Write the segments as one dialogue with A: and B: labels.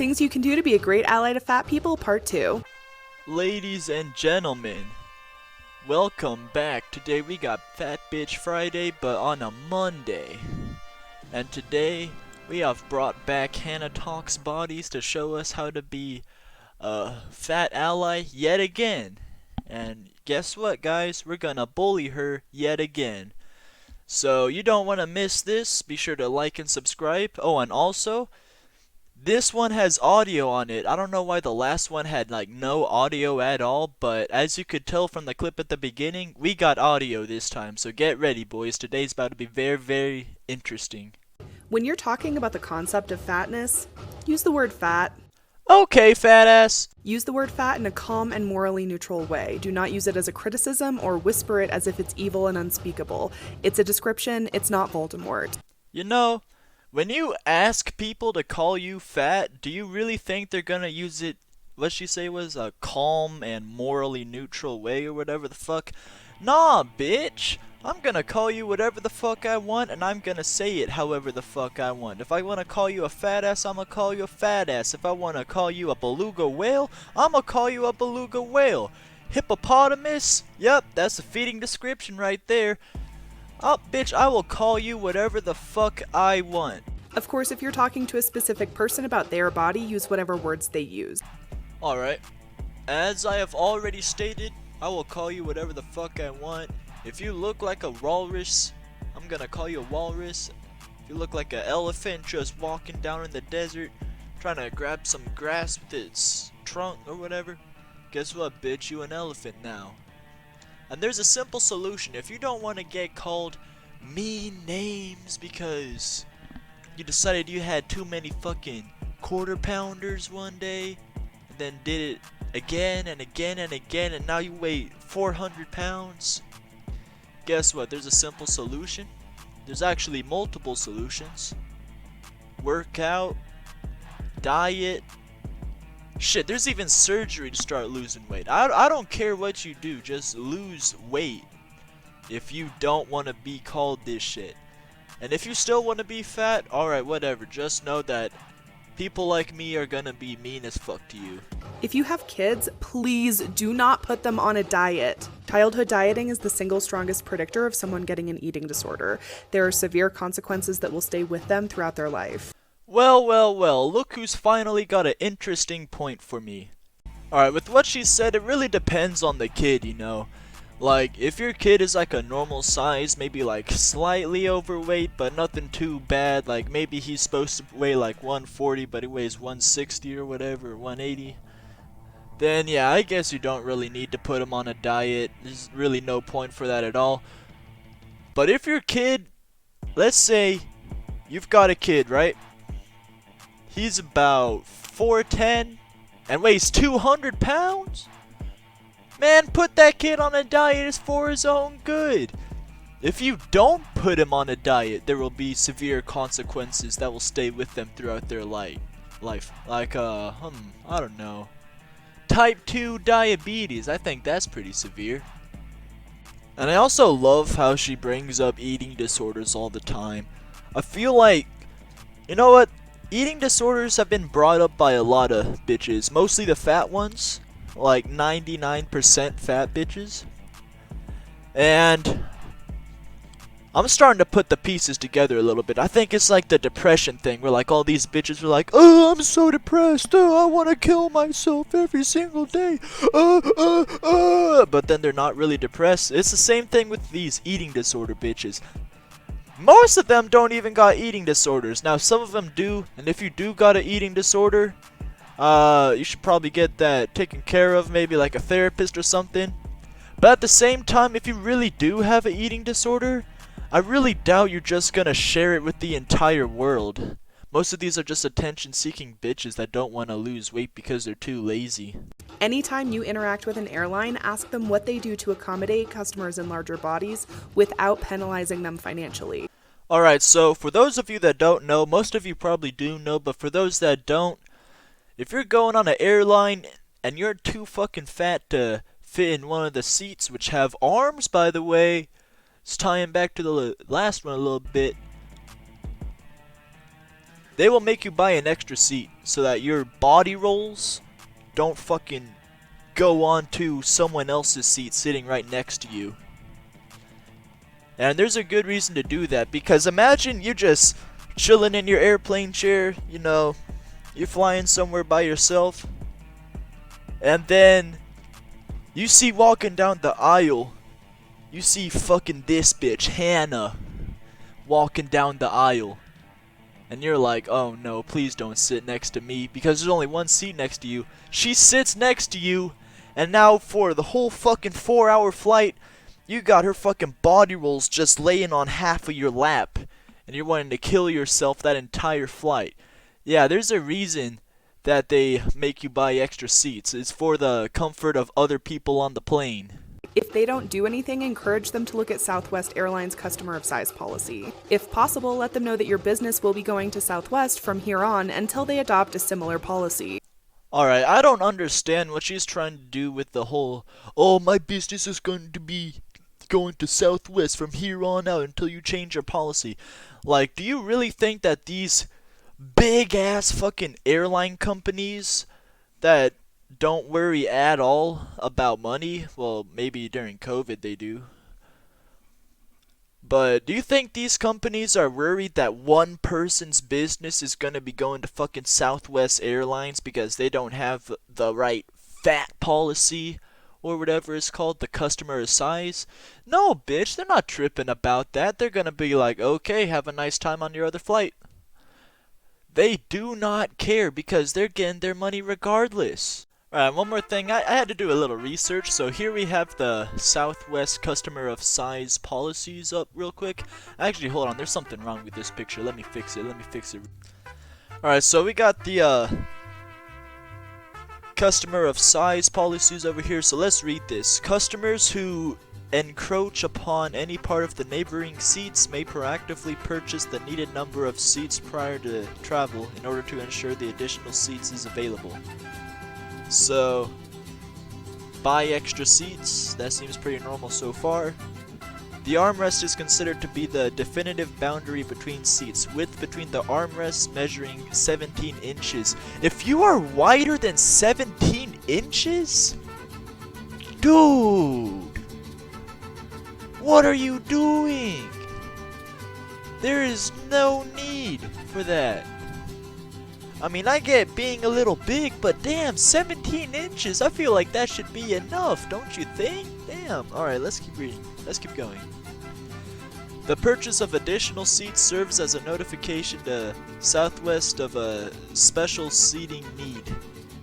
A: Things you can do to be a great ally to fat people, part 2.
B: Ladies and gentlemen, welcome back. Today we got Fat Bitch Friday, but on a Monday. And today we have brought back Hannah Talks Bodies to show us how to be a fat ally yet again. And guess what, guys? We're gonna bully her yet again. So you don't want to miss this. Be sure to like and subscribe. Oh, and also, this one has audio on it. I don't know why the last one had like no audio at all, but as you could tell from the clip at the beginning, we got audio this time. So get ready, boys. Today's about to be very, very interesting.
A: When you're talking about the concept of fatness, use the word fat.
B: Okay, fat ass.
A: Use the word fat in a calm and morally neutral way. Do not use it as a criticism or whisper it as if it's evil and unspeakable. It's a description, it's not Voldemort.
B: You know, when you ask people to call you fat, do you really think they're gonna use it, what she say was, a calm and morally neutral way or whatever the fuck? Nah, bitch! I'm gonna call you whatever the fuck I want, and I'm gonna say it however the fuck I want. If I wanna call you a fat ass, I'm gonna call you a fat ass. If I wanna call you a beluga whale, I'm gonna call you a beluga whale. Hippopotamus? Yep, that's a fitting description right there. Oh, bitch, I will call you whatever the fuck I want.
A: Of course, if you're talking to a specific person about their body, use whatever words they use.
B: Alright. As I have already stated, I will call you whatever the fuck I want. If you look like a walrus, I'm gonna call you a walrus. If you look like an elephant just walking down in the desert, trying to grab some grass with its trunk or whatever, guess what, bitch? You an elephant now. And there's a simple solution. If you don't want to get called mean names because you decided you had too many fucking quarter pounders one day, and then did it again and again and again, and now you weigh 400 pounds, guess what? There's a simple solution. There's actually multiple solutions. Workout, diet. Shit, there's even surgery to start losing weight. I don't care what you do, just lose weight if you don't want to be called this shit. And if you still want to be fat, alright, whatever. Just know that people like me are gonna be mean as fuck to you.
A: If you have kids, please do not put them on a diet. Childhood dieting is the single strongest predictor of someone getting an eating disorder. There are severe consequences that will stay with them throughout their life.
B: Well, look who's finally got an interesting point for me. Alright, with what she said, it really depends on the kid, you know. Like, if your kid is like a normal size, maybe like slightly overweight, but nothing too bad, like maybe he's supposed to weigh like 140, but he weighs 160 or whatever, or 180, then yeah, I guess you don't really need to put him on a diet. There's really no point for that at all. But if your kid, let's say you've got a kid, right? He's about 4'10" and weighs 200 pounds? Man, put that kid on a diet. It's for his own good. If you don't put him on a diet, there will be severe consequences that will stay with them throughout their life. Like, I don't know. Type 2 diabetes. I think that's pretty severe. And I also love how she brings up eating disorders all the time. I feel like, you know what? Eating disorders have been brought up by a lot of bitches, mostly the fat ones, like 99% fat bitches. And I'm starting to put the pieces together a little bit. I think it's like the depression thing, where like all these bitches are like, oh, I'm so depressed, I want to kill myself every single day, but then they're not really depressed. It's the same thing with these eating disorder bitches. Most of them don't even got eating disorders. Now, some of them do, and if you do got an eating disorder, you should probably get that taken care of, maybe like a therapist or something. But at the same time, if you really do have an eating disorder, I really doubt you're just gonna share it with the entire world. Most of these are just attention-seeking bitches that don't want to lose weight because they're too lazy.
A: Anytime you interact with an airline, ask them what they do to accommodate customers in larger bodies without penalizing them financially.
B: Alright, so for those of you that don't know, most of you probably do know, but for those that don't, if you're going on an airline and you're too fucking fat to fit in one of the seats, which have arms, by the way, it's tying back to the last one a little bit, they will make you buy an extra seat so that your body rolls don't fucking go onto someone else's seat sitting right next to you. And there's a good reason to do that, because imagine you're just chilling in your airplane chair, you know, you're flying somewhere by yourself, and then you see walking down the aisle, you see fucking this bitch, Hannah, walking down the aisle. And you're like, oh no, please don't sit next to me, because there's only one seat next to you. She sits next to you, and now for the whole fucking 4-hour flight, you got her fucking body rolls just laying on half of your lap, and you're wanting to kill yourself that entire flight. Yeah, there's a reason that they make you buy extra seats. It's for the comfort of other people on the plane.
A: If they don't do anything, encourage them to look at Southwest Airlines customer of size policy. If possible, let them know that your business will be going to Southwest from here on until they adopt a similar policy.
B: Alright, I don't understand what she's trying to do with the whole, oh, my business is going to be going to Southwest from here on out until you change your policy. Like, do you really think that these big ass fucking airline companies that don't worry at all about money, well, maybe during COVID they do, but do you think these companies are worried that one person's business is gonna be going to fucking Southwest Airlines because they don't have the right fat policy or whatever it's called, the customer size? No, bitch, they're not tripping about that. They're gonna be like, okay, have a nice time on your other flight. They do not care because they're getting their money regardless. Alright, one more thing. I had to do a little research, so here we have the Southwest customer of size policies up real quick. Actually, hold on, there's something wrong with this picture. Let me fix it. Alright, so we got the customer of size policies over here, so let's read this. Customers who encroach upon any part of the neighboring seats may proactively purchase the needed number of seats prior to travel in order to ensure the additional seats is available. So, buy extra seats. That seems pretty normal so far. The armrest is considered to be the definitive boundary between seats, width between the armrests measuring 17 inches. If you are wider than 17 inches? Dude! What are you doing? There is no need for that. I mean, I get being a little big, but damn, 17 inches, I feel like that should be enough, don't you think? Damn. Alright, let's keep reading. Let's keep going. The purchase of additional seats serves as a notification to Southwest of a special seating need,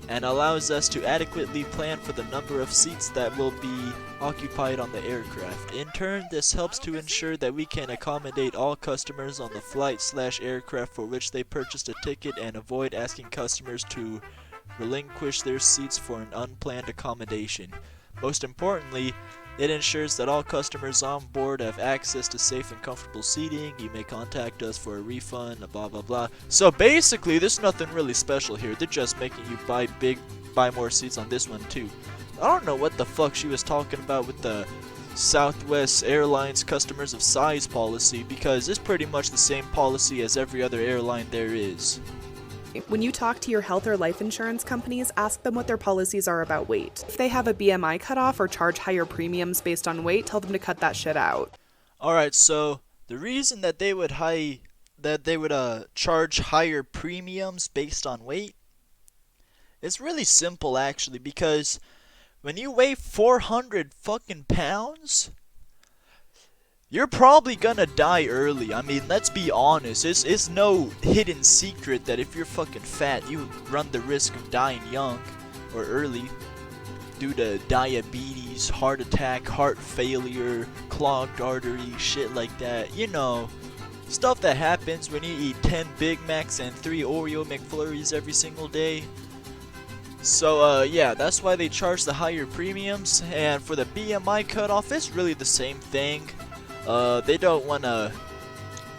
B: and allows us to adequately plan for the number of seats that will be occupied on the aircraft. In turn, this helps to ensure that we can accommodate all customers on the flight/aircraft for which they purchased a ticket and avoid asking customers to relinquish their seats for an unplanned accommodation. Most importantly, it ensures that all customers on board have access to safe and comfortable seating. You may contact us for a refund, blah blah blah. So basically, there's nothing really special here. They're just making you buy more seats on this one too. I don't know what the fuck she was talking about with the Southwest Airlines customers of size policy, because it's pretty much the same policy as every other airline there is.
A: When you talk to your health or life insurance companies, ask them what their policies are about weight. If they have a BMI cutoff or charge higher premiums based on weight, tell them to cut that shit out.
B: Alright, so the reason that they would charge higher premiums based on weight, it's really simple actually, because when you weigh 400 fucking pounds, you're probably gonna die early. I mean, let's be honest. It's no hidden secret that if you're fucking fat, you run the risk of dying young or early due to diabetes, heart attack, heart failure, clogged artery, shit like that. You know, stuff that happens when you eat 10 Big Macs and 3 Oreo McFlurries every single day. So, yeah, that's why they charge the higher premiums. And for the BMI cutoff, it's really the same thing. They don't want to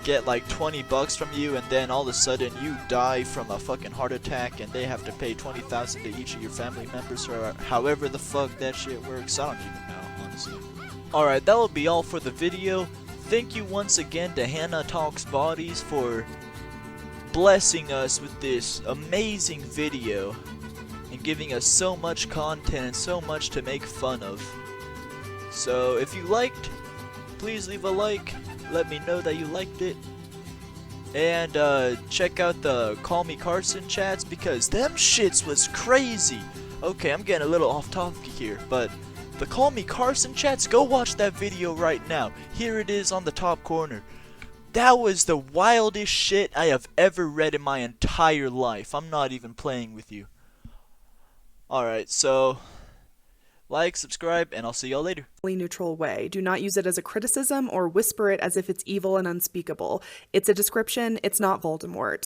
B: get like $20 from you and then all of a sudden you die from a fucking heart attack and they have to pay $20,000 to each of your family members, or however the fuck that shit works. I don't even know, honestly. Alright, that will be all for the video. Thank you once again to Hannah Talks Bodies for blessing us with this amazing video and giving us so much content and so much to make fun of. So if you liked, please leave a like, let me know that you liked it. And check out the Call Me Carson chats, because them shits was crazy. Okay, I'm getting a little off topic here, but the Call Me Carson chats, go watch that video right now. Here it is on the top corner. That was the wildest shit I have ever read in my entire life. I'm not even playing with you. Alright, so like, subscribe, and I'll see y'all later.
A: Neutral way. Do not use it as a criticism or whisper it as if it's evil and unspeakable. It's a description, it's not Voldemort.